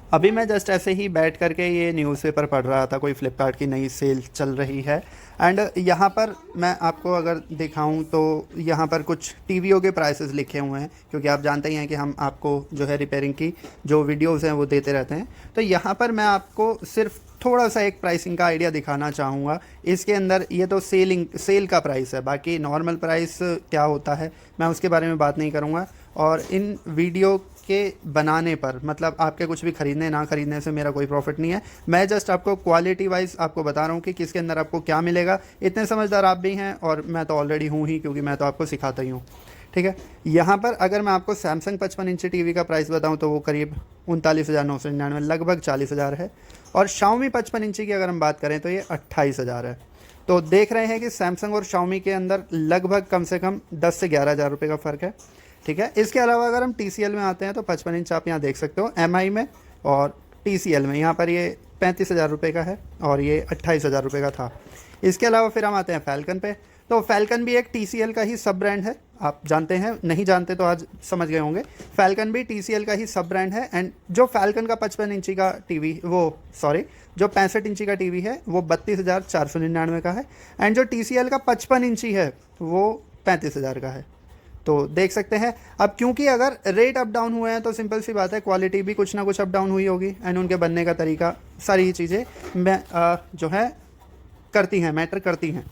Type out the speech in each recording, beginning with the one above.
अभी मैं जस्ट ऐसे ही बैठ करके ये न्यूज़पेपर पढ़ रहा था, कोई फ़्लिपकार्ट की नई सेल चल रही है। एंड यहाँ पर मैं आपको अगर दिखाऊं तो यहाँ पर कुछ टीवीओं के प्राइसेस लिखे हुए हैं, क्योंकि आप जानते ही हैं कि हम आपको जो है रिपेयरिंग की जो वीडियोस हैं वो देते रहते हैं। तो यहाँ पर मैं आपको सिर्फ थोड़ा सा एक प्राइसिंग का आइडिया दिखाना चाहूँगा। इसके अंदर ये तो सेल का प्राइस है, बाकी नॉर्मल प्राइस क्या होता है मैं उसके बारे में बात नहीं करूँगा। और इन वीडियो के बनाने पर मतलब आपके कुछ भी ख़रीदने ना ख़रीदने से मेरा कोई प्रॉफिट नहीं है। मैं जस्ट आपको क्वालिटी वाइज आपको बता रहा हूँ कि किसके अंदर आपको क्या मिलेगा। इतने समझदार आप भी हैं और मैं तो ऑलरेडी हूँ ही, क्योंकि मैं तो आपको सिखाता ही हूँ। ठीक है, यहाँ पर अगर मैं आपको सैमसंग 55 इंची टीवी का प्राइस बताऊँ तो वो करीब 39,999 लगभग 40,000 है। और शाओमी 55 इंची की अगर हम बात करें तो ये 28,000 है। तो देख रहे हैं कि सैमसंग और शाओमी के अंदर लगभग कम से कम 10 से 11,000 रुपये का फ़र्क है। ठीक है, इसके अलावा अगर हम TCL में आते हैं तो 55 इंच आप यहाँ देख सकते हो MI में, और TCL में यहाँ पर ये 35,000 रुपये का है और ये 28,000 रुपये का था। इसके अलावा फिर हम आते हैं फैल्कन पे। तो फैल्कन भी एक TCL का ही सब ब्रांड है, आप जानते हैं, नहीं जानते तो आज समझ गए होंगे। फैल्कन भी TCL का ही सब ब्रांड है। एंड जो फैल्कन का 55 इंची का टीवी जो 65 इंची का टीवी है वो 32,499 का है। एंड जो TCL का 55 इंची है वो 35,000 का है। तो देख सकते हैं। अब क्योंकि अगर रेट अप डाउन हुए हैं तो सिंपल सी बात है, क्वालिटी भी कुछ ना कुछ अप डाउन हुई होगी। एंड उनके बनने का तरीका, सारी ही चीज़ें मैं जो है करती हैं, मैटर करती हैं।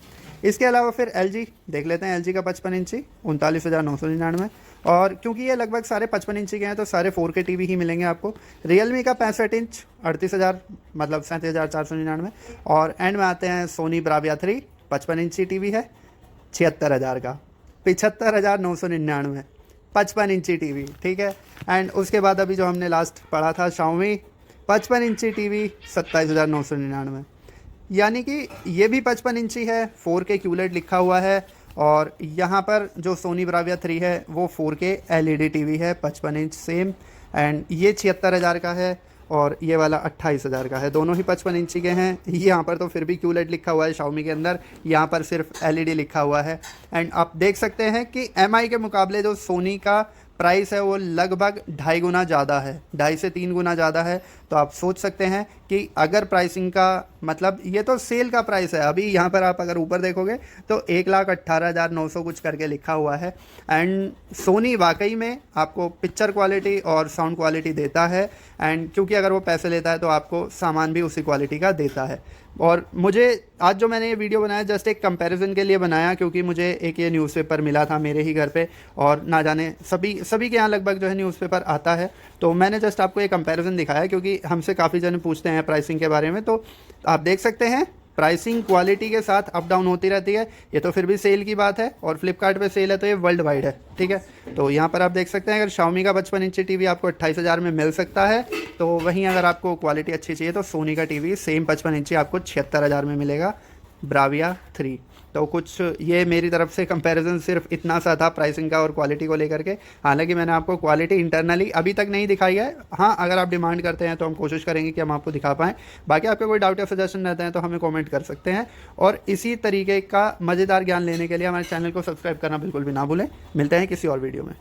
इसके अलावा फिर LG देख लेते हैं। LG का 55 इंची 39,999। और क्योंकि ये लगभग सारे 55 इंची के हैं तो सारे 4K टीवी ही मिलेंगे आपको। रियलमी का 65 इंच 38,000 मतलब 37,499। और एंड में आते हैं सोनी ब्राविया 3 55 इंची टीवी है 76,000 का, 75,999 55 इंची टीवी। ठीक है, एंड उसके बाद अभी जो हमने लास्ट पढ़ा था शाओमी 55 इंची टीवी 27,999, यानी कि ये भी 55 इंची है, 4K QLED लिखा हुआ है। और यहाँ पर जो सोनी ब्राविया 3 है वो 4K LED टीवी है 55 इंच सेम। एंड ये 76,000 का है और ये वाला 28,000 का है। दोनों ही 55 इंची के हैं। यहाँ पर तो फिर भी QLED लिखा हुआ है शाओमी के अंदर, यहाँ पर सिर्फ LED लिखा हुआ है। एंड आप देख सकते हैं कि MI के मुकाबले जो सोनी का प्राइस है वो लगभग 2.5 गुना ज़्यादा है, 2.5 से 3 गुना ज़्यादा है। तो आप सोच सकते हैं कि अगर प्राइसिंग का मतलब, ये तो सेल का प्राइस है। अभी यहाँ पर आप अगर ऊपर देखोगे तो 1,18,900 कुछ करके लिखा हुआ है। एंड सोनी वाकई में आपको पिक्चर क्वालिटी और साउंड क्वालिटी देता है। एंड क्योंकि अगर वो पैसे लेता है तो आपको सामान भी उसी क्वालिटी का देता है। और मुझे आज जो मैंने ये वीडियो बनाया जस्ट एक कंपैरिजन के लिए बनाया, क्योंकि मुझे एक ये न्यूज़पेपर मिला था मेरे ही घर पे, और ना जाने सभी के यहाँ लगभग जो है न्यूज़पेपर आता है। तो मैंने जस्ट आपको एक कंपैरिजन दिखाया, क्योंकि हमसे काफ़ी जने पूछते हैं प्राइसिंग के बारे में। तो आप देख सकते हैं प्राइसिंग क्वालिटी के साथ अप डाउन होती रहती है। ये तो फिर भी सेल की बात है, और फ्लिपकार्ट पे सेल है तो ये वर्ल्ड वाइड है। ठीक है, तो यहाँ पर आप देख सकते हैं अगर शाओमी का 55 इंची टीवी आपको 28,000 में मिल सकता है, तो वहीं अगर आपको क्वालिटी अच्छी चाहिए तो सोनी का टीवी सेम 55 इंची आपको 76,000 में मिलेगा, ब्राविया 3। तो कुछ ये मेरी तरफ से कंपैरिजन सिर्फ इतना सा था प्राइसिंग का और क्वालिटी को लेकर के। हालांकि मैंने आपको क्वालिटी इंटरनली अभी तक नहीं दिखाई है। हाँ, अगर आप डिमांड करते हैं तो हम कोशिश करेंगे कि हम आपको दिखा पाएँ। बाकी आपके कोई डाउट या सजेशन रहते हैं तो हमें कमेंट कर सकते हैं। और इसी तरीके का मज़ेदार ज्ञान लेने के लिए हमारे चैनल को सब्सक्राइब करना बिल्कुल भी ना भूलें। मिलते हैं किसी और वीडियो में।